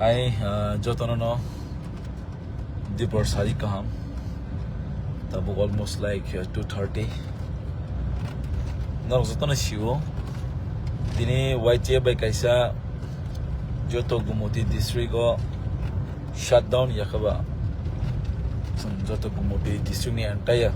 I jotono no dipor sari kaham tabuk almost like 2:30 nor jotono shiwo dini YTA by kaisa joto Gumoti district o shutdown yakaba joto Gumoti district ni entire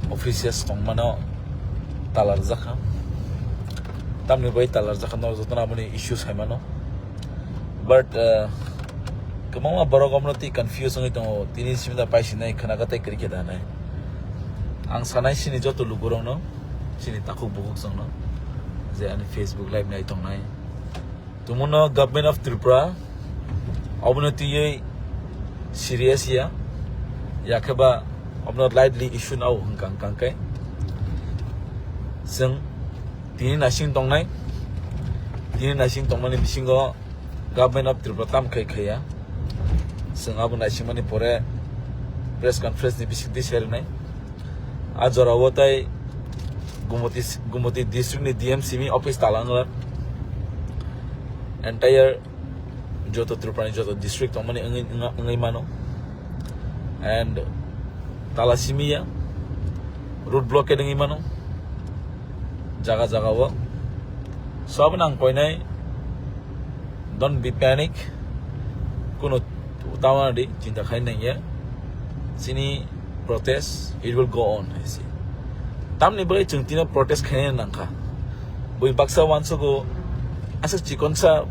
offices tongmano talar zakha tamni bai talar zakha nor jotono amoni issues haimano but kemama borok omnoti confuse ngai tongo tini simda paisinai khanagatai krike danai ang sanai sini joto lugurong no sini takuk bukuk song no je ani Facebook live nai tongnai tumuno government of Tripura obnoti ye serious ya yakaba obnot lightly issue now hangkang kangkai sing tini nasing tongnai bisingo government of Tripura tam kai khaya sing abu nasing mani pore press conference ni bisik di share nai ajora wotai Gumoti district ni DMCM office talangar entire joto Tripura ni joto district tongmani ngai mano and talasimia road blockade ngai mano jaga wo sob nang poinai don't be panic kuno utawa di cinta khain nang ya sini protest it will go on I see tamni bai chungtina protest khain nang kha boi baksa wanso go asa chikonsa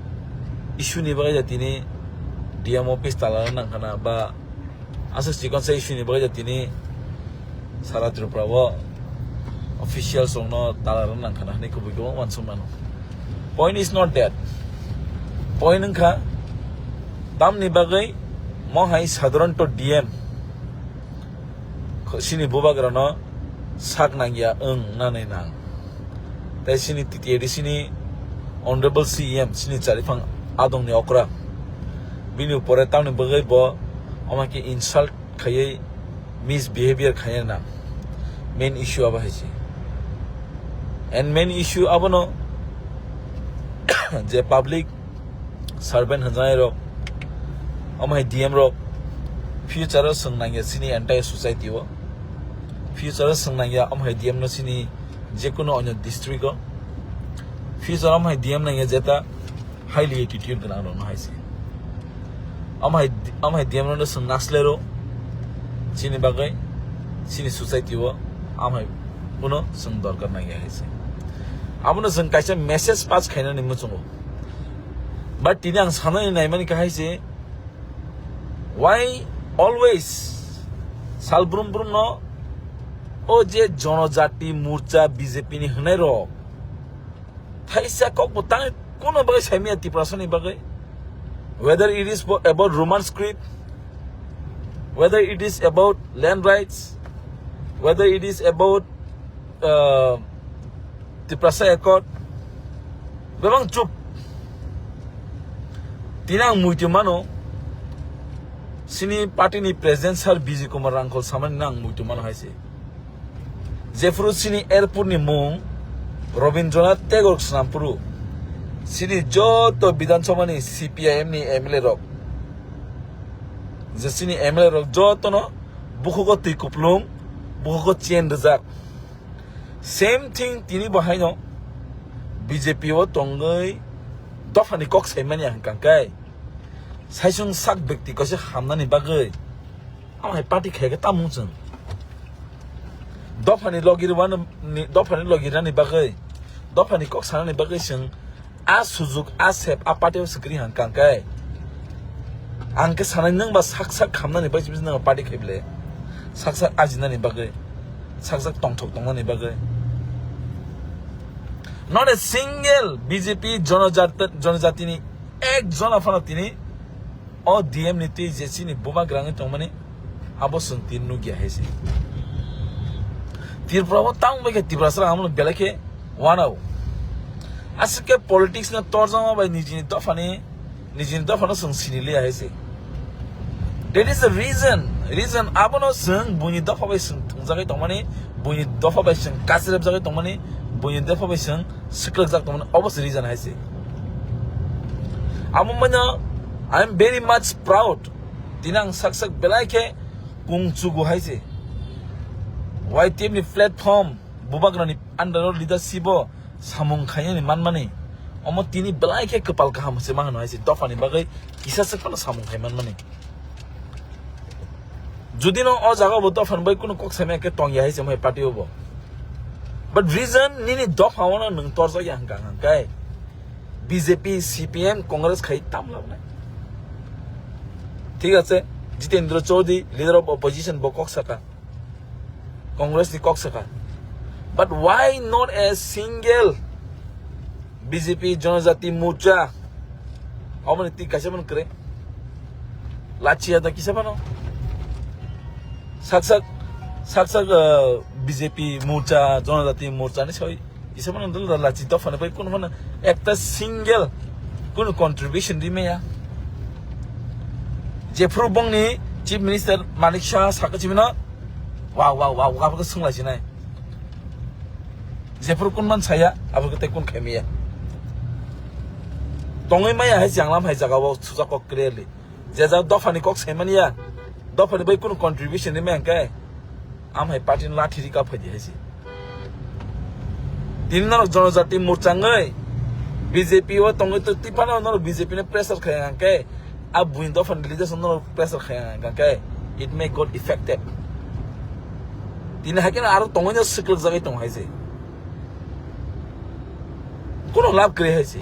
issue ni bai jatini DM office talar nang kana ba asa chikonsa issue ni bai jatini sara Tripura wo official song no talar nang kana ni ko bigo wanso mano point is not that point nangka tamni bagai mo hai sadharan to DM sini bobagrano sak nangya nanai nang tai sini titiedi sini honorable CM sini charifang adong ni okra bini upore tamni bagai bo amake insult khaye misbehavior khaye na main issue aba haisi and main issue abono je public servant hanjai rok amai DM rok future sangnangya sini entire society wo future sangnangya amai DM no sini je kono onyo district o future amai DM nangya jeta highly attitude gana no haisi amai DM no sang naslero sini bagai sini society wo amai kono sang dorkar nangya haisi amono sang kaisa message pass khaina ni muchungo but tini ang sanai naimani kahai se why always salbrum no o je jonojati murcha BJP ni hnai ro thaisa kok butang kono bagai saimia tiprasoni bagai whether it is about Roman script whether it is about land rights whether it is about Tiprasa Accord bebang cup tinang muitu mano sini party ni president sir BJ Kumar Rangkol saman nang muitu mano haise Jeffru sini airport ni mung Robindranath Tagore Snampuru sini joto Bidhan Sabha ni CPIM ni MLA rok je sini MLA rok joto no bukugo tikuplung bukugo chain rizak same thing tini bahai no BJP o tongai dofani kok saimani hangkangkai saisung sak bekti ko se hamnani bagai amai party khege tamung dofani logirani bagai dofani kok sanani bagai sing a sujug a sep a party o skri hangkangkai angke sanai nang ba sak hamnani bai bis nang party kheble sak ajinani bagai sak tongthok ni bagai not a single BJP jonojati ni ek jona fana tini o DM ni ti jesi ni buma grang tongmani abo suntin nu gya hese Tripura wa tang ba ke Tripura sra amno belake wanao asike politics na torjama ba nijini dofana sung sinili hese that is the reason abono sung buni dofa ba sung tungjagai tongmani buni dofa ba sung kasreb jagai tongmani buni dofa ba sung siklak jak tongmani obos reason hese amumanya I am very much proud. Tinang sak belai ke kung chugu haise. YTF ni platform bubak ni under leadership samung khaya ni manmani. Omo tini belai ke kepal kaham se mangan haise dofa ni bagai kisa sekpana samung khay manmani. Jodi no o jaga bo dofa bai kuno kok same ke tong ya haise mai party obo. But reason nini dofa wana nung torso ya hanggang kai. BJP, CPM, Congress khay tamla na. ঠিক আছে Jitendra Chaudhury leader of opposition বকক সাকা কংগ্রেস নি কক সাকা but why not a single BJP Janajati Morcha অমনে তি কাছে মন করে লাচিয়া দা কিসে বানো সাকসাক বিজেপি মোর্চা জনজাতি মোর্চা নি সই ইসে বানো দল লাচি দফানে ভাই কোন মানে একটা সিঙ্গেল কোন contribution দিমেয়া Jeffrey Bong ni Chief Minister Manik Shah sakachimina wow apa ke sungla sinai Jeffrey kun man saya apa ke tekun khemiya tongai maya hai janglam hai jaga wa suja kok clearly jaja dofani kok semania dofani bai kun contribution ni men kai am hai party la thiri ka phadi hai si din na jonojati morcha ngai BJP wa tongai to tipana no BJP ne pressure khaya kai ab window fan leaders no pressure khaya kai it may got effective tin hakena aro tongonya sikil jagai tong haise kono lab kre haise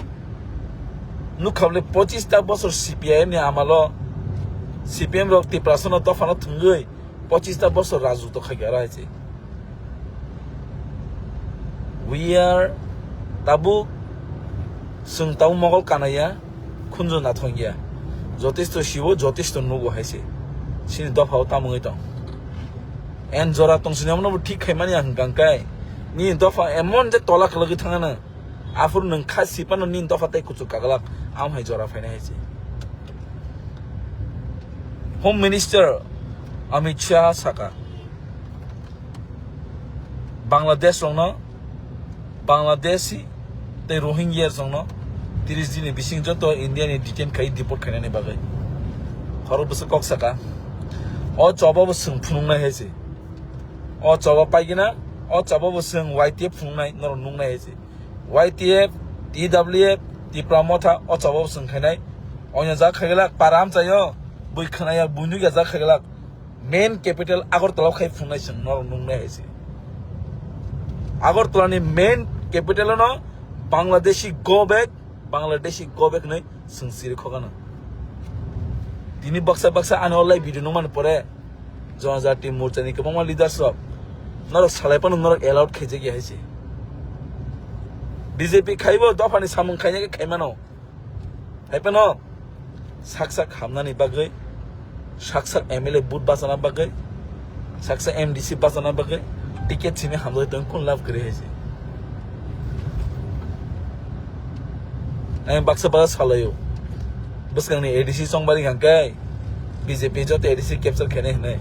nu khable 25 ta bosor CPM ni amalo CPM ro ti prasono to fano thungoi 25 ta bosor raju to khagara haise we are tabu sungtau mogol kanaya khunjo na thongya যথেষ্ট শিব যথেষ্ট নগো হাইছে সিনি দফাও তামুই দং N জরা তংসিনি আমনো ঠিক খাইমানি আং গাংকাই নি দফা এমন যে তলাক লাগি থাঙানা আফুর নং খাসি পানো নি দফা তাই কুচু কাগলাক আম হাই জরা ফাইনা হাইছে হোম মিনিস্টার অমিত শাহ সাকা বাংলাদেশ রং বাংলাদেশি তে রোহিঙ্গিয়ার জং 30 দিনে বিসিং যত ইন্ডিয়ানি ডিটেন খাই ডিপোর্ট খাইনানি বাগৈ খরব বস কক সাকা অ জবাব সং ফুংনাই হেছে অ জবাব পাইগিনা অ জবাব সং YTF ফুংনাই নর নুংনাই হেছে YTF TWF টিপ্রামথা অ জবাব সং খাইনাই অnya যা খাইগলা পারাম চাইও বই খানায়া বুনু যা খাইগলা মেন ক্যাপিটাল আগরতলা খাই ফুংনাই সং নর নুংনাই হেছে আগরতলানি মেন ক্যাপিটাল ন বাংলাদেশি go back নাই সংসিরে খগানা তিনি বক্সা আনে অলাই ভিডিও নমান পরে জনজাতি মোর্চানি কমা লিডারশিপ নর সালাইপান নর এলাউড খাইজে গিয়া হইছে বিজেপি খাইব দফানি সামুং খাইনাকে খাইমানো হাইপানো সাকসাক হামনানি বাগৈ সাকসাক MLA বুট বাসানা বাগৈ সাকসাক MDC বাসানা বাগৈ টিকেট সিনে হামলাই তং কোন লাভ করে হইছে আমি বাক্সা বাস সালাयो বসকানি ADC সংবারি গাঙ্কাই বিজেপি যত ADC ক্যাপচার খেনে নাই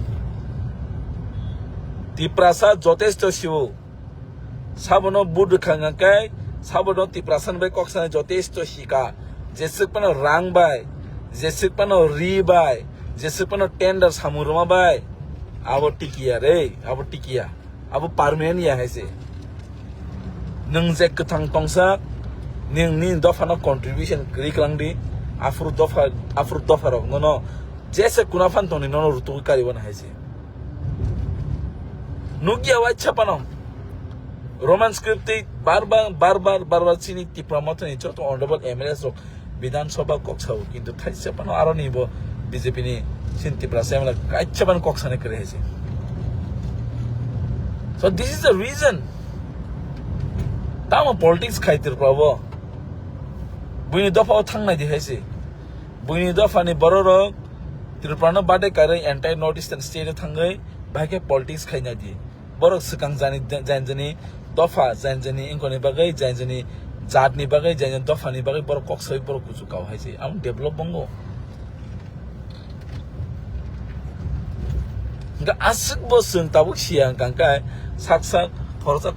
তিপ্রাসা যথেষ্ট শিব সাবনো বুড খাঙ্গাকাই সাবনো তিপ্রাসান বাই কক্সানে যথেষ্ট শিকা যেসুকপানো রাং বাই যেসুকপানো রি বাই যেসুকপানো টেন্ডার সামুরমা বাই আবো টিকিয়া রে আবো টিকিয়া আবো পারমানেন্ট ইয়া হাইছে নং যে কথাং টংসা নি দফা no contribution krik di afur dofa rok no jese kuna fan toni no rutu kari wana haise nugia wa chapano roman script barbar chini diplomat ni joto honorable MLAs rok বিধান সভা কক্সাও কিন্তু থাইছে পানো আরো নিব BJP নি সিনতি প্রাসে আমলা কাইছাবান কক্সানে করে হেছে so this is the reason তাম politics খাইতের পাবো বুইনি দফাও থাংনাই দি হাইছে বুইনি দফানি বড় রক ত্রিপুরানো বাদে কারে এন্টাই নর্থ ইস্টার্ন স্টেটে থাঙ্গৈ ভাগে পলিটিক্স খাইনা দি বড় সুকাং জানি দফা জানি ইনকনি বাগৈ জানি জাতনি বাগৈ জানি দফানি বাগৈ বড় কক্সই বড় কুচু কাও হাইছে আম ডেভেলপ বঙ্গো গা আসক বসুন তাবুক সিয়াং কাংকাই সাকসাক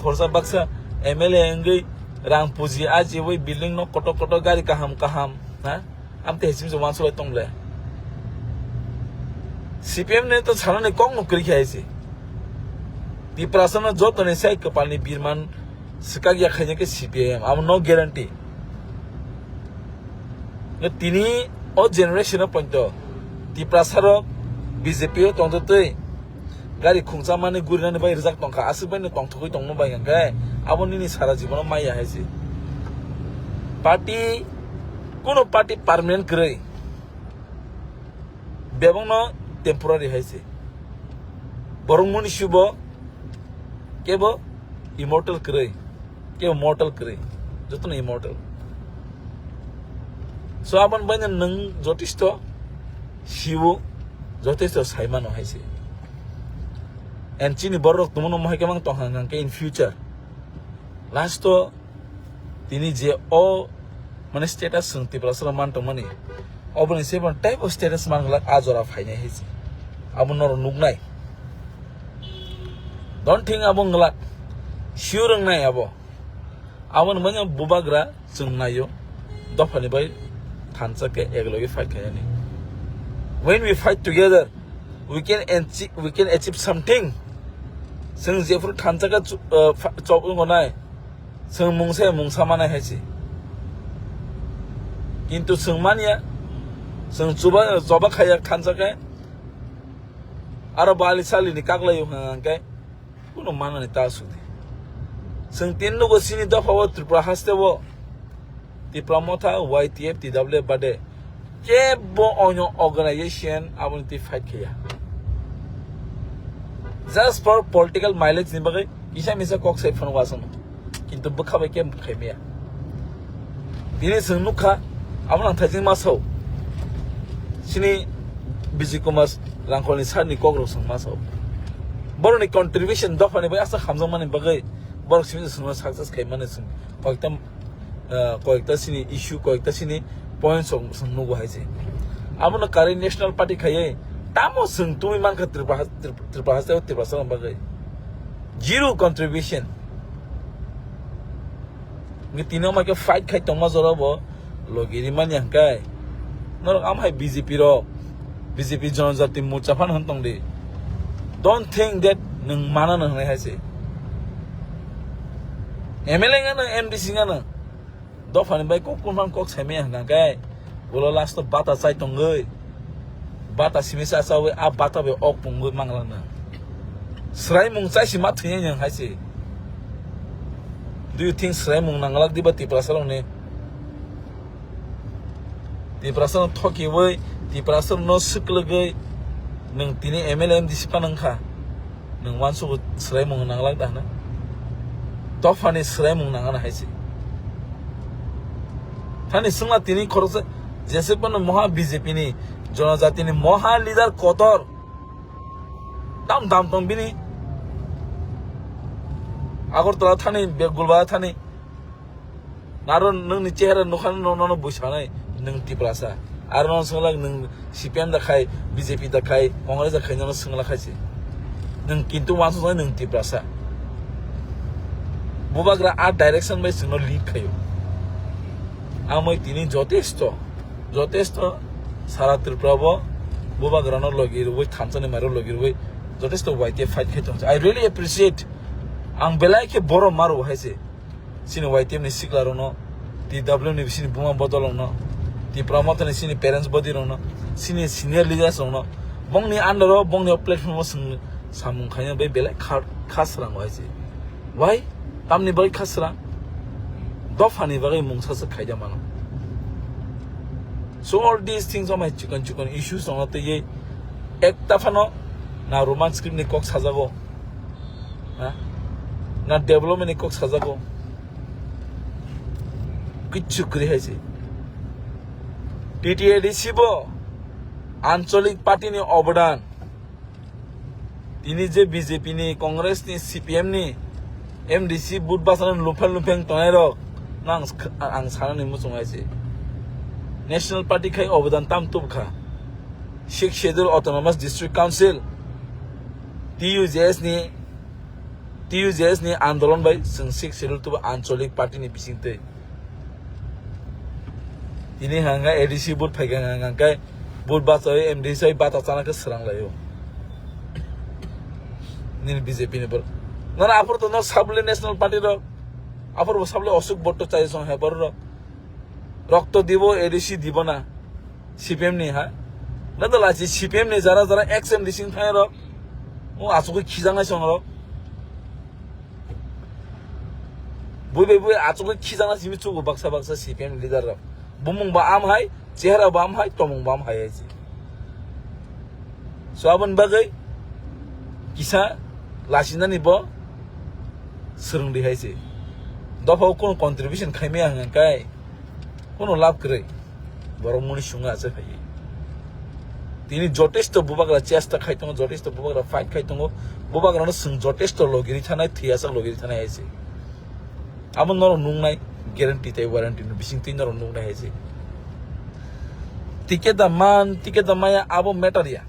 খরচা Baksa MLA engei rang puji aji wei building no koto gari kaham ha am te hisim so wan so tong le CPM ne to chana ne kong nokri khaise ti prasana jot ne sai kapal ni birman sikag ya khanye ke CPM am no guarantee ne tini o generation point ti prasaro BJP tong to tei gari khungsa mane gurina ne bai rizak tong kha asu bai ne tong thukoi tong no bai ga aboni ni sara jibon maya haise party kono party permanent krai bebong no temporary haise borong moni shubo kebo immortal krai kebo mortal krai joto na immortal so aban banya nang jotisto shiwo jotisto saimano haise and chini borok tumono mohai kemang tonghangang ke in future last to tini je o mane status sungti prasara man to mane obon seven type of status mangla azora phaine hisi abon nor nugnai don't think abon ngla sure ngai abo abon manya bubagra chungnayo dofani bai thansa ke eglogi fight khayani when we fight together we can achieve something sing jefru thansa ka chop ngonai sing mungsa mana hesi কিন্তু sengmania seng coba kayak thansa aro bali sali ni kaglay yung hangke kuno mana ni tasudi seng tinno go sini da pawo tripura haste bo ti pramotha YTF TW bade ke bo onyo organization abun ti fight kya just for political mileage ni bagai isa misa kok sai phone wasan kintu bukhabe ke khemia dine seng nukha abang thajing masau sini biji komas rangkol ni sani kogro sang masau boro ni contribution dofa ni asa khamjang mani bagai boro sini sunu success kai mani sung koikta sini issue koikta sini points sung nugo haise amuna kari national party khaye tamo sung tumi man ka tripahasa bagai zero contribution ni tino ma ke fight khai tongma jorobo logiri man yang kai nor am hai BJP jonjati muchafan hantong de don't think that nung mana nang hai se MLA ngana MDC ngana do fan bai ko kun kok seme hang kai bolo last bata sai tong gei bata simisa sawe a bata be ok pungoi manglana srai mung sai si mat thyen yang hai se do you think srai mung nangalak di bati prasalong ne ti prasana thoki wei ti prasana no suklagai nang tini MLA MDC panang kha nang wansu srai mung nanglak dah na tofani srai mung nangana haisi thani sungla tini khorsa jese pan moha BJP ni jonajati ni moha leader kotor dam tong bini agortala thani gulba thani naron nang ni chehra nokhan no busanai nung ti prasa arnon sunglag nung CPM da khai BJP da khai Congress da khai no sungla khaisi nung kintu wansu nung ti prasa bubagra a direction by sungno lead khayo amoi tini jotesto sara tripurabo bubagra no logir woi thansane maro logir woi jotesto YTF fight khaito I really appreciate ang belai ke boro maru haise sini YTF ni siklaro no TW ni sini buma bodolong no ti promote ni sini parents body no sini senior leaders no bong ni andro bong ni platform sung samung khanya be belai khasrang haise why tamni bai khasra dofani bagai mungsa sa khaija mano so all these things are my chicken issues on the ye ekta phano na romance script ni kok sajago na development ni kok sajago kichu kri haise TTADC bo আঞ্চলিক party ni অবদান তিনি যে BJP ni Congress ni CPM ni MDC বুট বাসান লুফেং তনাইরক নাং আং সানানি মুসুমাইছে national party খাই অবদান তাম তুবখা sixth schedule autonomous district council TUJS ni আন্দোলন বাই শিখ শেদুল তুব আঞ্চলিক পার্টি ni বিসিংতে Ini hanga edisi bud phagang hanga kai bud basoi MD soi bata chana ke serang layo. Ini BJP ni ber. Nara apur to no sabule national party ro. Apur sabule Ashok Botto chai song he ber ro. Rokto dibo edisi dibo na. CPM ni ha. Na to lachi CPM ni jara jara XM dising thai ro. O asuk khijang song ro. Bui asuk khijang na simi chu baksa CPM leader ro. Bumung ba am hai, chehra ba am hai, tomung ba am hai ji. So abon bagai kisa lasina ni bo serung di hai ji. Dofa kono contribution khaime hang kai. Kono lab kre. Borong muni shunga ase khai. Tini jotesto bubakra chesta khai tongo jotesto bubakra fight khai tongo bubakra no sung jotesto logiri thanai thiasa logiri thanai hai ji. Abon noro nung nai guarantee tai warranty no bising tin noro nung nai hai ji. Tiket da maya abo matter ya.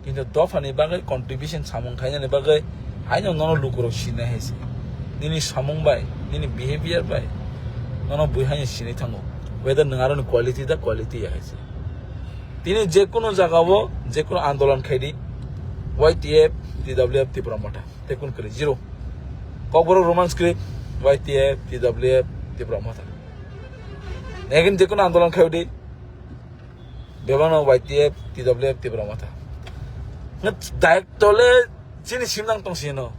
Kintu dofa ni bagai contribution samung khainya ni bagai haino nono lukuro sina hai ji. Nini samung bai, nini behavior bai. Nono bui haino sini thango. Whether nangaro quality da quality hai ji. Tini je kono jagao je kono andolan khaidi YTF TWF Tripura Mata tekun kare zero. Kokboro romance kre YTF TWF Tripura Mata. Again je kono andolan khaidi Bebano YTF TWF Tripura Mata. Ngat daik tole sini simnang tong sino.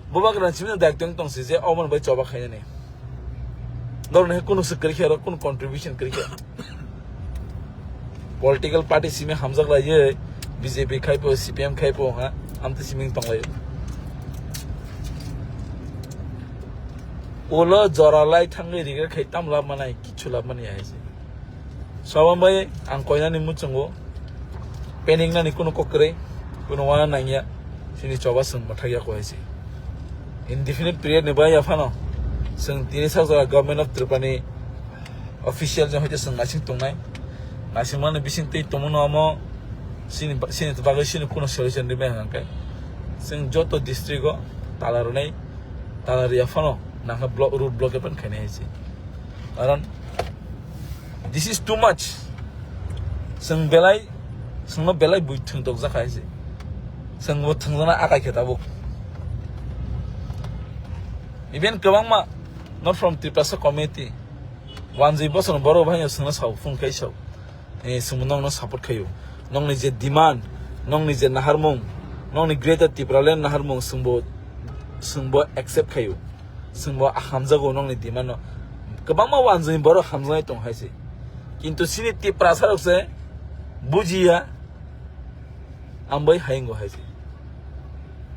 Boba kran simnang daik tong si je omon bai choba khaina ne. Dor ne kono se kri khara kono contribution kri khara. Political party sime hamzak la ye BJP khaipo CPM khaipo ha amte siming tonglai. Ola joralai thangai riger khaitam la manai kichu la mani ai. Sawam bai ang koina ni muchungo pening na ni kono kokre kono wana nangya sini choba sung mathaya ko ai. Indefinite period ne bai afano sung tini sa government of Tripura official je hoje sung ngasing tongnai. Nasi mana bising tei tomo nama sini tu bagai sini kuno solution di mana kan? Sing joto district ko talarunai talaria fano nangka block root block apa kan ini sih. Karan this is too much. Sing belai bui tung tok zakai sih. Sing wo tung zana akai kita bu. Even kebang ma not from Tripura community. Wanzi bosan baru banyak sing nasau fun kai sau. Sumunong no support kayo nong ni je demand nong ni je naharmong nong ni greater Tripura land naharmong sungbo accept kayo sungbo hamzago nong ni demand no kabang ma wanjin boro hamzai tong haise kintu sini Tripura sarok se bujiya ambai haingo haise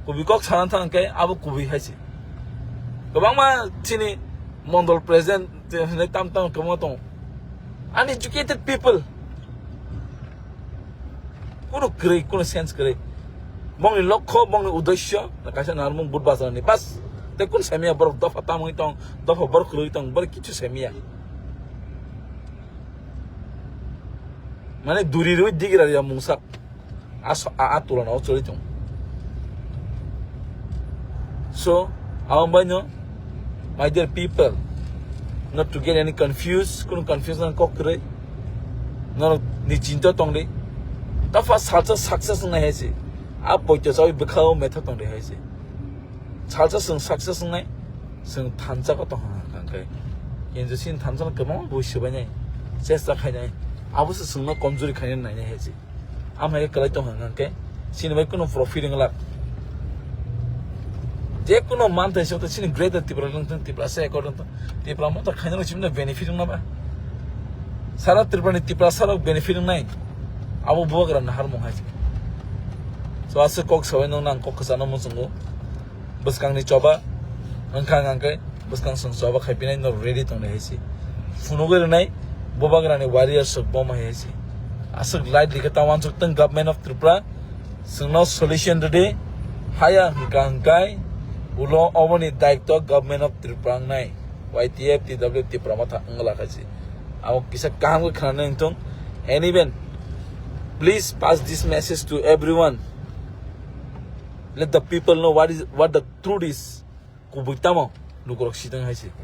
kubi kok sanan thang kai abu kubi haise kabang ma sini mondol present ne tam kamo tong uneducated people kuno kre kuno sense kre mong ni lokho mong ni uddeshya na kaisa narmong budbasa ni bas te kun semia bor dofa tamong itong dofa bor khlu itong bor kichu semia mane duri ru digira ya mungsak atulan o chori tong so awang banyo my dear people not to get any confused kuno confusion ko kre no ni chinta tong de dafa salsa success ngai hesi ab boito sawi bekhao method tong de hesi salsa sung success ngai sung thancha ko tong kan kai yenju sin thancha ko mo bushi bane chesta khainai abu se sung no komjuri khainai nai hesi am hai kalai tong kan kai sin bai kuno profit ngala je kuno man thai so to sin greater Tripura lang Tripura se according to Tripura mo ta khainai chimna benefit na ba sara Tripura ni Tripura sara benefit nai abu buat kerana harmong haji. So asal kok sawai nang kok kesana musungu, buskang ni coba, angkang angkai, buskang sung coba kai pinai no ready tong haji. Funuger nai, buat kerana warrior sebom haji. Asal light dikatakan suk teng government of Tripura, sung no solution today, haya angkai, ulo awani daikto government of Tripura nai, YTF TWF Tripura mata angla haji. Awak kisah kamu kerana itu, any event. Please pass this message to everyone. Let the people know what the truth is. Kubutamo nukurok sitang haisi.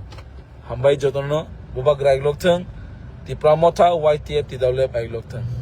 Hambai jotono bubak raig lok thang Di Pramotha YTF di Daulep Aigloktan.